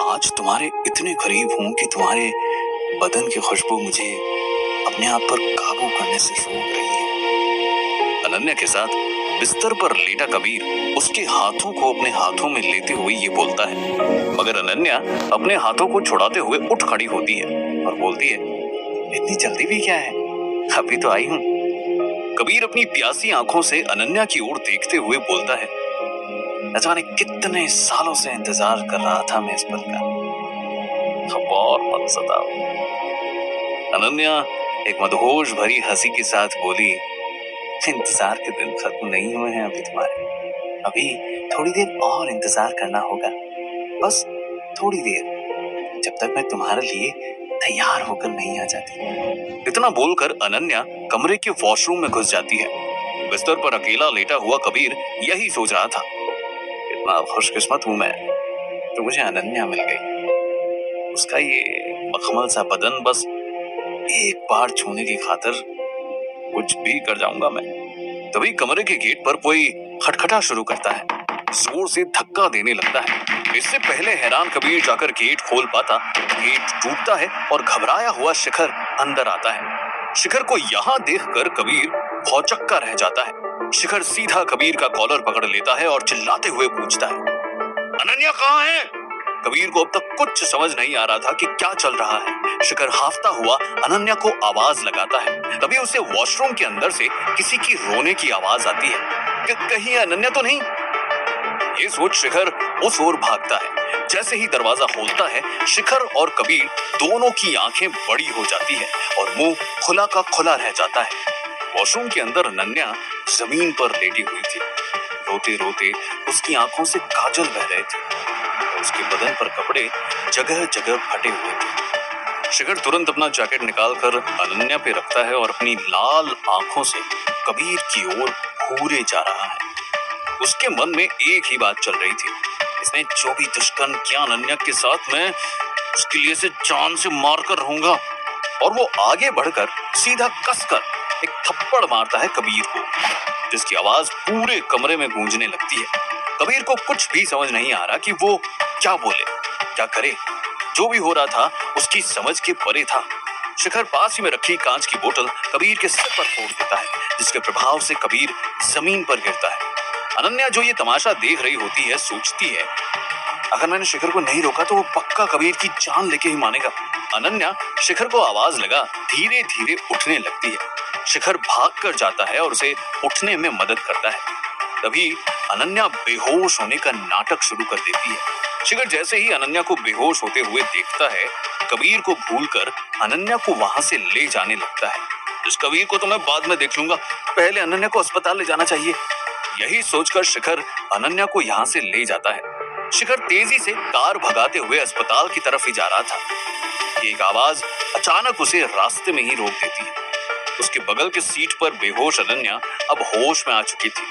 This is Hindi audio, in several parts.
आज तुम्हारे इतने करीब हूं कि तुम्हारे बदन की खुशबू मुझे अपने आप पर काबू करने से रोक रही है। अनन्या के साथ बिस्तर पर लेटा कबीर उसके हाथों को अपने हाथों में लेते हुए ये बोलता है, मगर अनन्या अपने हाथों को छुड़ाते हुए उठ खड़ी होती है और बोलती है, इतनी जल्दी भी क्या है, अभी तो आई हूँ। कबीर अपनी प्यासी आंखों से अनन्या की ओर देखते हुए बोलता है, न जाने कितने सालों से इंतजार कर रहा था मैं इस पल का। अब और मत सताओ। अनन्या एक मदहोश भरी हंसी के साथ बोली, इंतजार के दिन खत्म नहीं हुए हैं अभी तुम्हारे, अभी थोड़ी देर और इंतजार करना होगा, बस थोड़ी देर, जब तक मैं तुम्हारे लिए तैयार होकर नहीं आ जाती। इतना बोलकर अनन्या कमरे के वॉशरूम में घुस जाती है। बिस्तर पर अकेला लेटा हुआ कबीर यही सोच रहा था, इतना खुशकिस्मत हूं मैं तो मुझे अनन्या मिल गई। उसका ये मखमल सा बदन बस एक बार छूने की खातिर कुछ भी कर जाऊंगा मैं। तभी कमरे के गेट पर कोई खटखटा शुरू करता है, जोर से धक्का देने लगता है। इससे पहले हैरान कबीर जाकर गेट खोल पाता, गेट टूटता है और घबराया हुआ शिखर अंदर आता है। शिखर को यहाँ देखकर कबीर भौचक्का रह जाता है। शिखर सीधा कबीर का कॉलर पकड़ लेता है और चिल्लाते हुए पूछता है, अनन्या कहाँ है? कबीर को अब तक कुछ समझ नहीं आ रहा था कि क्या चल रहा है। शिखर हाफता हुआ अनन्या को आवाज लगाता है। तभी उसे वॉशरूम के अंदर से किसी की रोने की आवाज आती है कि कहीं अनन्या तो नहीं। ये सोच शिखर उस ओर भागता है। जैसे ही दरवाजा खोलता है, शिखर और कबीर दोनों की आंखें बड़ी हो जाती है और मुंह खुला का खुला रह जाता है। वॉशरूम के अंदर अनन्या जमीन पर लेटी हुई थी। रोते रोते उसकी आंखों से काजल बह रहे थे। उसके बदन पर कपड़े जगह जगह फटे हुए थे। शिखर तुरंत अपना जैकेट निकालकर अनन्या पे रखता है और अपनी लाल आंखों से कबीर की ओर घूरे जा रहा है। उसके मन में एक ही बात चल रही थी, इसने जो भी दुष्कर्म किया अनन्या के साथ, मैं उसके लिए से जान से मार कर रहूंगा। और वो आगे बढ़कर सीधा कसकर एक थप्पड़ मारता है कबीर को, जिसकी आवाज पूरे कमरे में गूंजने लगती है। कबीर को कुछ भी समझ नहीं आ रहा कि वो क्या बोले, क्या करे। जो भी हो रहा था उसकी समझ के परे था। शिखर पास ही में रखी कांच की बोतल कबीर के सिर पर फोड़ देता है, जिसके प्रभाव से कबीर जमीन पर गिरता है। अनन्या जो ये तमाशा देख रही होती है, सोचती है, अगर मैंने शिखर को नहीं रोका तो वो पक्का कबीर की जान लेके ही मानेगा। अनन्या शिखर को आवाज लगा धीरे धीरे उठने लगती है। शिखर भाग कर जाता है और उसे उठने में मदद करता है। तभी अनन्या बेहोश होने का नाटक शुरू कर देती है। शिखर जैसे ही अनन्या को बेहोश होते हुए देखता है, कबीर को भूलकर अनन्या को वहां से ले जाने लगता है। इस कबीर को तो मैं बाद में देख लूंगा, पहले अनन्या को अस्पताल ले जाना चाहिए। यही सोचकर शिखर अनन्या को यहाँ से ले जाता है। शिखर तेजी से कार भगाते हुए अस्पताल की तरफ ही जा रहा था कि एक आवाज अचानक उसे रास्ते में ही रोक देती है। उसके बगल के सीट पर बेहोश अनन्या अब होश में आ चुकी थी।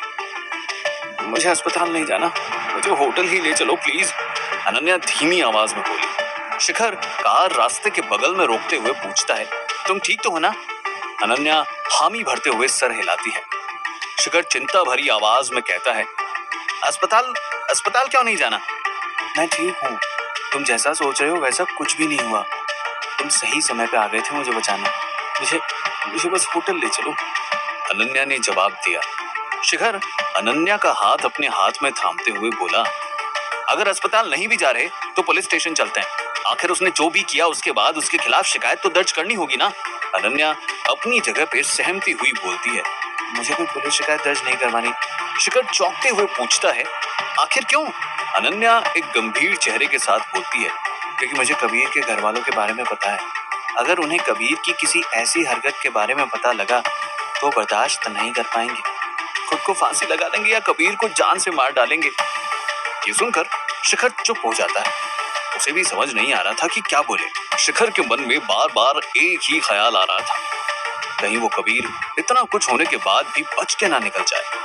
मुझे अस्पताल नहीं जाना, मुझे होटल ही ले चलो प्लीज, अनन्या धीमी आवाज में बोली। शिखर कार रास्ते के बगल में रोकते हुए पूछता है, तुम ठीक तो हो ना? अनन्या हामी भरते हुए सर हिलाती है। शिखर चिंता भरी आवाज में कहता है, अस्पताल अस्पताल क्यों नहीं जाना? मैं ठीक हूँ, तुम जैसा सोच रहे हो वैसा कुछ भी नहीं हुआ। तुम सही समय पे आ गए थे मुझे बचाने, मुझे बस होटल ले चलो, अनन्या ने जवाब दिया। शिखर अनन्या का हाथ अपने हाथ में थामते हुए बोला, अगर अस्पताल नहीं भी जा रहे तो पुलिस स्टेशन चलते हैं, आखिर उसने जो भी किया उसके बाद उसके खिलाफ शिकायत तो दर्ज करनी होगी ना। अनन्या अपनी जगह पे सहमती हुई बोलती है, मुझे कोई पुलिस शिकायत दर्ज नहीं करवानी। शिखर चौंकते हुए पूछता है, आखिर क्यों? अनन्या एक गंभीर चेहरे के साथ बोलती है, क्योंकि मुझे कबीर के घर वालों के बारे में पता है। अगर उन्हें कबीर की किसी ऐसी हरकत के बारे में पता लगा तो बर्दाश्त नहीं कर पाएंगे, खुद को फांसी लगा देंगे या कबीर को जान से मार डालेंगे। ये सुनकर शिखर चुप हो जाता है। उसे भी समझ नहीं आ रहा था कि क्या बोले। शिखर के मन में बार बार एक ही ख्याल आ रहा था, कहीं वो कबीर इतना कुछ होने के बाद भी बच के ना निकल जाए।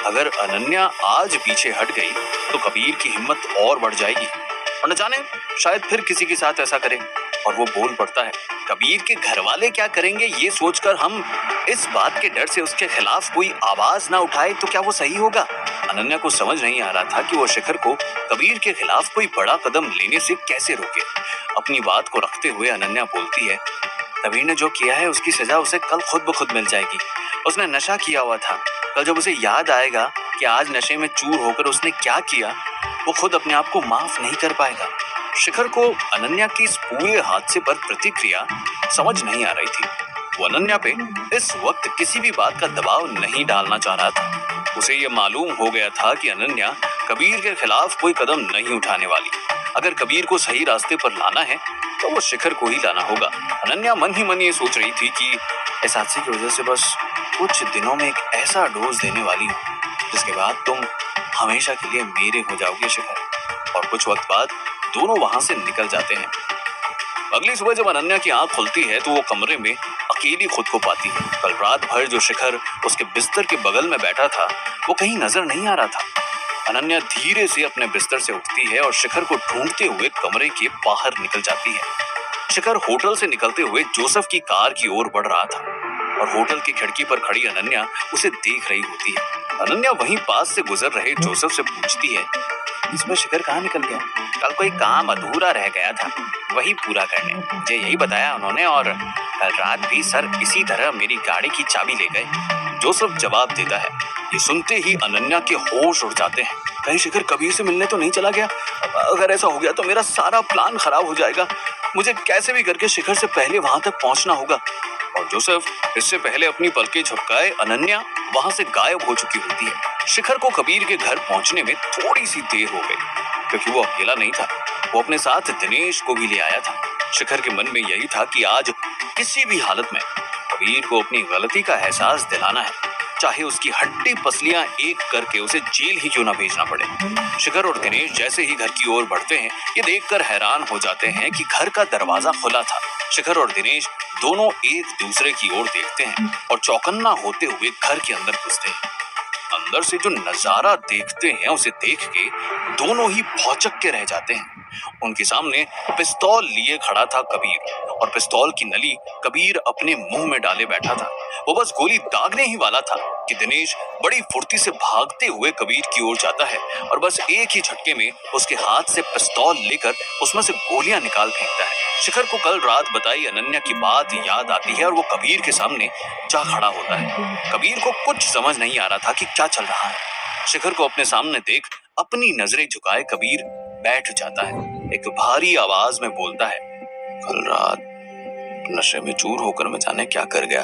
अगर अनन्या आज पीछे हट गई तो कबीर की हिम्मत और बढ़ जाएगी और न जाने शायद फिर किसी के साथ ऐसा करे। और वो बोल पड़ता है, कबीर के घर वाले क्या करेंगे ये सोचकर हम इस बात के डर से उसके खिलाफ कोई आवाज ना उठाए तो क्या वो सही होगा? अनन्या को समझ नहीं आ रहा था कि वो शिखर को कबीर के खिलाफ कोई बड़ा कदम लेने से कैसे रोके। अपनी बात को रखते हुए अनन्या बोलती है, कबीर ने जो किया है उसकी सजा उसे कल खुद ब खुद मिल जाएगी। उसने नशा किया हुआ था। कल जब उसे याद आएगा कि आज नशे में चूर होकर उसने क्या किया, वो खुद अपने आप को माफ नहीं कर पाएगा। शिखर को अनन्या की इस पूरे हादसे पर प्रतिक्रिया समझ नहीं आ रही थी। वो अनन्या पे इस वक्त किसी भी बात का दबाव नहीं डालना चाह रहा था। उसे ये मालूम हो गया था कि अनन्या कबीर के खिलाफ कोई कदम नहीं उठाने वाली। अगर कबीर को सही रास्ते पर लाना है तो वो शिखर को ही लाना होगा। अनन्या मन ही मन ये सोच रही थी कि इस हादसे की वजह से बस कुछ दिनों में एक ऐसा डोज देने वाली हूँ जिसके बाद तुम हमेशा के लिए मेरे हो जाओगे शिखर। और कुछ वक्त बाद दोनों वहां से निकल जाते हैं। अगली सुबह जब अनन्या की आंख खुलती है तो वो कमरे में अकेली खुद को पाती है। कल रात भर जो शिखर उसके बिस्तर के बगल में बैठा था वो कहीं नजर नहीं आ रहा था। अनन्या धीरे से अपने बिस्तर से उठती है और शिखर को ढूंढते हुए कमरे के बाहर निकल जाती है। शिखर होटल से निकलते हुए जोसेफ की कार की ओर बढ़ रहा था और होटल की खिड़की पर खड़ी अनन्या उसे देख रही होती है। अनन्या वहीं पास से गुजर रहे जोसेफ से पूछती है, इसमें शिखर कहाँ निकल गया? कल कोई काम अधूरा रह गया था, वही पूरा करने मुझे यही बताया उन्होंने, और कल रात भी सर इसी तरह मेरी गाड़ी की चाबी ले गए। जोसेफ जवाब देता है। ये सुनते ही अनन्या के होश उड़ जाते हैं। कहीं शिखर कबीर से मिलने तो नहीं चला गया? अगर ऐसा हो गया तो मेरा सारा प्लान खराब हो जाएगा। मुझे कैसे भी करके शिखर से पहले वहां तक पहुंचना होगा। और जोसेफ इससे पहले अपनी पलकें झपकाए अनन्या वहां से गायब हो चुकी होती है। शिखर को कबीर के घर पहुंचने में थोड़ी सी देर हो गई क्योंकि वो अकेला नहीं था, वो अपने साथ दिनेश को भी ले आया था। शिखर के मन में यही था कि आज किसी भी हालत में कबीर को अपनी गलती का एहसास दिलाना है, चाहे उसकी हड्डी पसलियां एक करके उसे जेल ही क्यों ना भेजना पड़े। शिखर और दिनेश जैसे ही घर की ओर बढ़ते हैं ये देखकर हैरान हो जाते हैं कि घर का दरवाजा खुला था। शिखर और दिनेश दोनों एक दूसरे की ओर देखते हैं और चौकन्ना होते हुए घर के अंदर घुसते हैं। अंदर से जो नजारा देखते हैं उसे देख के दोनों ही भौचक के रह जाते हैं। उनके सामने पिस्तौल लिए खड़ा था कबीर और पिस्तौल की नली कबीर अपने मुंह में डाले बैठा था। वो बस गोली दागने ही वाला था कि दिनेश बड़ी फुर्ती से भागते हुए कबीर की ओर जाता है और बस एक ही झटके में उसके हाथ से पिस्तौल लेकर उसमें से गोलियां निकाल फेंकता है। शिखर को कल रात बताई अनन्या की बात याद आती है और वो कबीर के सामने जा खड़ा होता है। कबीर को कुछ समझ नहीं आ रहा था कि क्या चल रहा है। शिखर को अपने सामने देख अपनी नजरें झुकाए कबीर बैठ जाता है। एक भारी आवाज में बोलता है, कल रात नशे में चूर होकर मैं जाने क्या कर गया।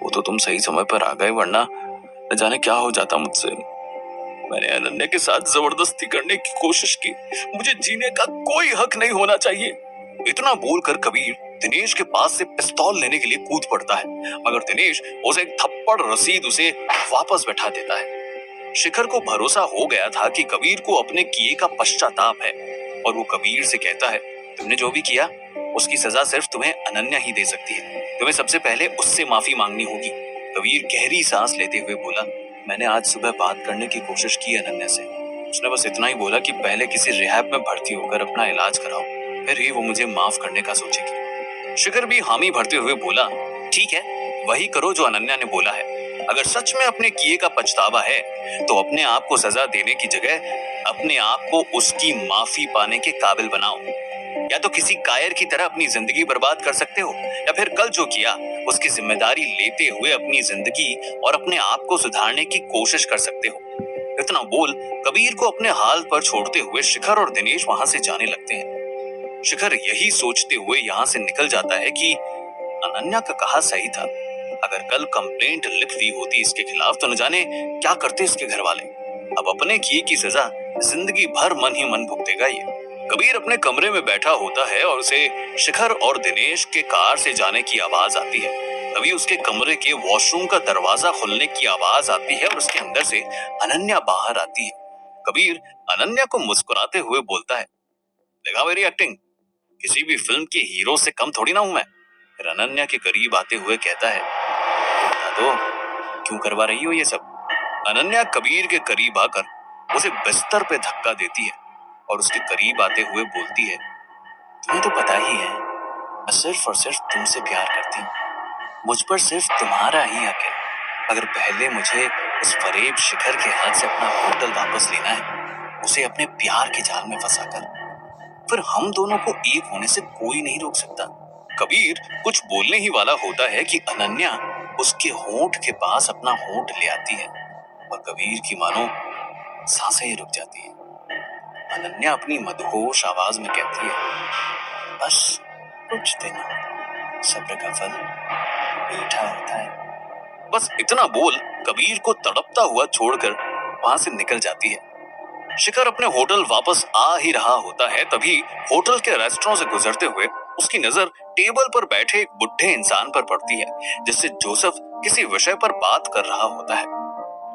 वो तो तुम सही समय पर आ गए, वरना न जाने क्या हो जाता मुझसे। मैंने अनन्या के साथ जबरदस्ती करने की कोशिश की। मुझे जीने का कोई हक नहीं होना चाहिए। इतना बोलकर कबीर दिनेश के पास से पिस्तौल लेने के लिए कूद पड़ता है, मगर दिनेश उसे एक थप्पड़ रसीद उसे वापस बैठा देता है। शिखर को भरोसा हो गया था कि कबीर को अपने किए का पश्चाताप है और वो कबीर से कहता है, तुमने जो भी किया उसकी सजा सिर्फ तुम्हें अनन्या ही दे सकती है। तुम्हें सबसे पहले उससे माफी मांगनी होगी। कबीर गहरी सांस लेते हुए बोला, मैंने आज सुबह बात करने की कोशिश की अनन्या से। उसने बस इतना ही बोला कि पहले किसी रिहैब में भर्ती होकर अपना इलाज कराओ, फिर ही वो मुझे माफ करने का सोचेगी। शिखर भी हामी भरते हुए बोला, ठीक है, वही करो जो अनन्या ने बोला है। अगर सच में अपने किए का पछतावा है तो अपने आप को सजा देने की जगह अपने आप को उसकी माफी पाने के काबिल बनाओ। या तो किसी कायर की तरह अपनी जिंदगी बर्बाद कर सकते हो, या फिर कल जो किया उसकी जिम्मेदारी लेते हुए अपनी जिंदगी और अपने आप को सुधारने की कोशिश कर सकते हो। इतना बोल कबीर को अपने हाल पर छोड़ते हुए शिखर और दिनेश वहां से जाने लगते हैं। शिखर यही सोचते हुए यहाँ से निकल जाता है कि अनन्या का कहा सही था। अगर कल कंप्लेंट लिख दी होती इसके खिलाफ तो न जाने क्या करते इसके घर वाले। अब अपने किए की सजा जिंदगी भर मन ही मन भुगतेगा ये। कबीर अपने कमरे में बैठा होता है और उसे शिखर और दिनेश के कार से जाने की आवाज आती है। तभी उसके कमरे के वॉशरूम का दरवाजा खुलने की आवाज आती है और उसके अंदर से अनन्या बाहर आती है। कबीर अनन्या को मुस्कुराते हुए बोलता है, देखा मेरी एक्टिंग, किसी भी फिल्म के हीरो से कम थोड़ी ना हूं मैं। फिर अनन्या के करीब आते हुए कहता है, बता दो क्यों करवा रही हो ये सब। अनन्या कबीर के करीब आकर उसे बिस्तर पे धक्का देती है और उसके करीब आते हुए बोलती है, तुम्हें तो पता ही है मैं सिर्फ और सिर्फ तुमसे प्यार करती हूँ। मुझ पर सिर्फ तुम्हारा ही हक है। अगर पहले मुझे उस फरेब शिखर के हाथ से अपना होटल वापस लेना है, उसे अपने प्यार के जाल में फंसाकर, फिर हम दोनों को एक होने से कोई नहीं रोक सकता। कबीर कुछ बोलने ही वाला होता है कि अनन्या उसके होंठ के पास अपना होंठ ले आती है और कबीर की मानो सांसें ही रुक जाती है। अनन्या अपनी मदहोश आवाज में कहती है, बस कुछ दिन और, सब्र का फल मीठा होता है। बस इतना बोल कबीर को तड़पता हुआ छोड़कर वहां से निकल जाती है। शिखर अपने होटल वापस आ ही रहा होता है, तभी होटल के रेस्टोरेंट से गुजरते हुए उसकी नजर टेबल पर बैठे एक बुढ़े इंसान पर पड़ती है, जिससे जोसेफ किसी विषय पर बात कर रहा होता है।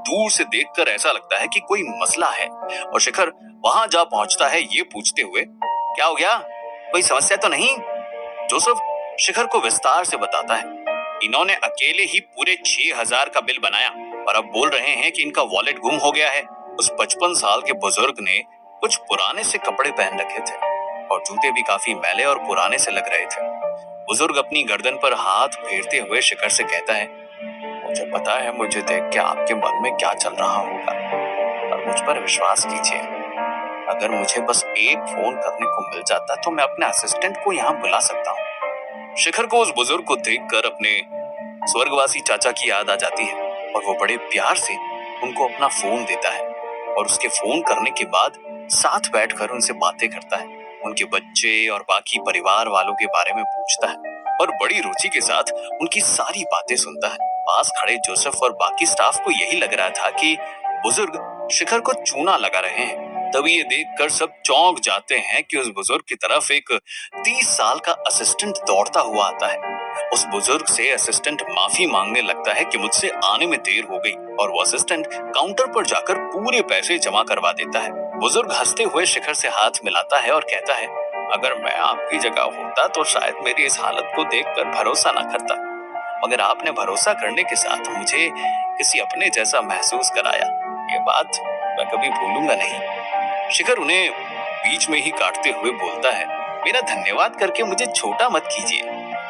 दूर से देखकर ऐसा लगता है कि कोई मसला है और शिखर वहां जा पहुंचता है ये पूछते हुए, क्या हो गया, कोई समस्या तो नहीं? जोसेफ शिखर को विस्तार से बताता है, इन्होंने अकेले ही पूरे 6,000 का बिल बनाया और अब बोल रहे हैं कि इनका वॉलेट गुम हो गया है। उस 55 साल के बुजुर्ग ने कुछ पुराने से कपड़े पहन रखे थे और जूते भी काफी मैले और पुराने से लग रहे थे। बुजुर्ग अपनी गर्दन पर हाथ फेरते हुए शिखर से कहता है, मुझे पता है मुझे देख के आपके मन में क्या चल रहा होगा, और मुझ पर विश्वास कीजिए, अगर मुझे बस एक फोन करने को मिल जाता तो मैं अपने असिस्टेंट को यहाँ बुला सकता हूँ। शिखर को उस बुजुर्ग को देखकर अपने स्वर्गवासी चाचा की याद आ जाती है और वो बड़े प्यार से उनको अपना फोन देता है और उसके फोन करने के बाद साथ बैठकर उनसे बातें करता है, उनके बच्चे और बाकी परिवार वालों के बारे में पूछता है और बड़ी रुचि के साथ उनकी सारी बातें सुनता है। पास खड़े जोसेफ और बाकी स्टाफ को यही लग रहा था कि बुजुर्ग शिखर को चूना लगा रहे हैं। तभी ये देखकर सब चौंक जाते हैं कि उस बुजुर्ग की तरफ एक 30 साल का असिस्टेंट दौड़ता हुआ आता है। उस बुजुर्ग से असिस्टेंट माफी मांगने लगता है कि मुझसे आने में देर हो गई, और वो असिस्टेंट काउंटर पर जाकर पूरे पैसे जमा करवा देता है। बुजुर्ग हंसते हुए शिखर से हाथ मिलाता है और कहता है, अगर मैं आपकी जगह होता तो शायद मेरी इस हालत को देखकर भरोसा न करता, मगर आपने भरोसा करने के साथ मुझे किसी अपने जैसा महसूस कराया, ये बात मैं कभी भूलूंगा नहीं। शिखर उन्हें बीच में ही काटते हुए बोलता है, मेरा धन्यवाद करके मुझे छोटा मत कीजिए,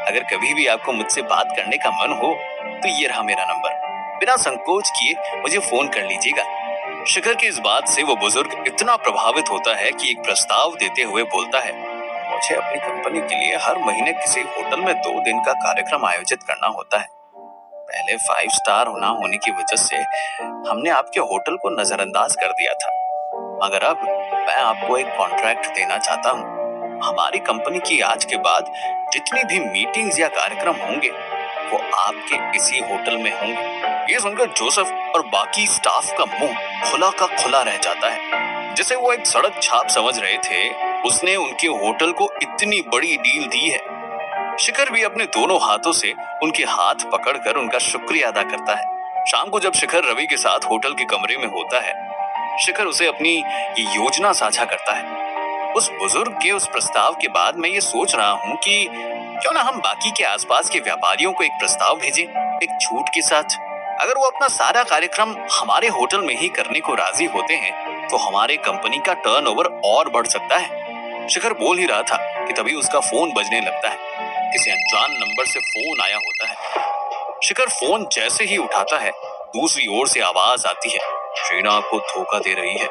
अगर कभी भी आपको मुझसे बात करने का मन हो तो ये रहा मेरा नंबर, बिना संकोच किए मुझे फोन कर लीजिएगा। शिखर की इस बात से वो बुजुर्ग इतना प्रभावित होता है कि एक प्रस्ताव देते हुए बोलता है, मुझे अपनी कंपनी के लिए हर महीने किसी होटल में 2 दिन का कार्यक्रम आयोजित करना होता है। पहले 5 स्टार होना होने की वजह से हमने आपके होटल को नजरअंदाज कर दिया था, मगर अब मैं आपको एक कॉन्ट्रैक्ट देना चाहता हूँ। हमारी कंपनी की आज के बाद जितनी भी मीटिंग्स या कार्यक्रम होंगे वो आपके इसी होटल में होंगे। ये सुनकर जोसेफ और बाकी स्टाफ का मुंह खुला का खुला रह जाता है। जिसे वो एक सड़क छाप समझ रहे थे, उसने उनके होटल को इतनी बड़ी डील दी है। शिखर भी अपने दोनों हाथों से उनके हाथ पकड़कर उनका शुक्रिया अदा करता है। शाम को जब शिखर रवि के साथ होटल के कमरे में होता है, शिखर उसे अपनी ये योजना साझा करता है। उस बुजुर्ग के उस प्रस्ताव के बाद मैं ये सोच रहा हूँ कि क्यों ना हम बाकी के आसपास के व्यापारियों को एक प्रस्ताव भेजें, एक छूट के साथ। अगर वो अपना सारा कार्यक्रम हमारे होटल में ही करने को राजी होते हैं तो हमारे कंपनी का टर्नओवर और बढ़ सकता है। शिखर बोल ही रहा था कि तभी उसका फोन बजने लगता है। किसी अनजान नंबर से फोन आया होता है। शिखर फोन जैसे ही उठाता है, दूसरी ओर से आवाज आती है, शीना आपको धोखा दे रही है,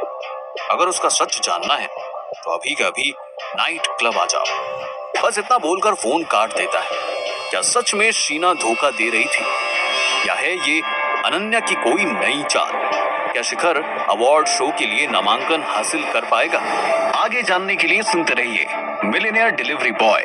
अगर उसका सच जानना है तो अभी का अभी नाइट क्लब आ जाओ। बस इतना बोलकर फोन काट देता है। क्या सच में शीना धोखा दे रही थी, या है ये अनन्या की कोई नई चाल? क्या शिखर अवार्ड शो के लिए नामांकन हासिल कर पाएगा? आगे जानने के लिए सुनते रहिए मिलियनेयर डिलीवरी बॉय।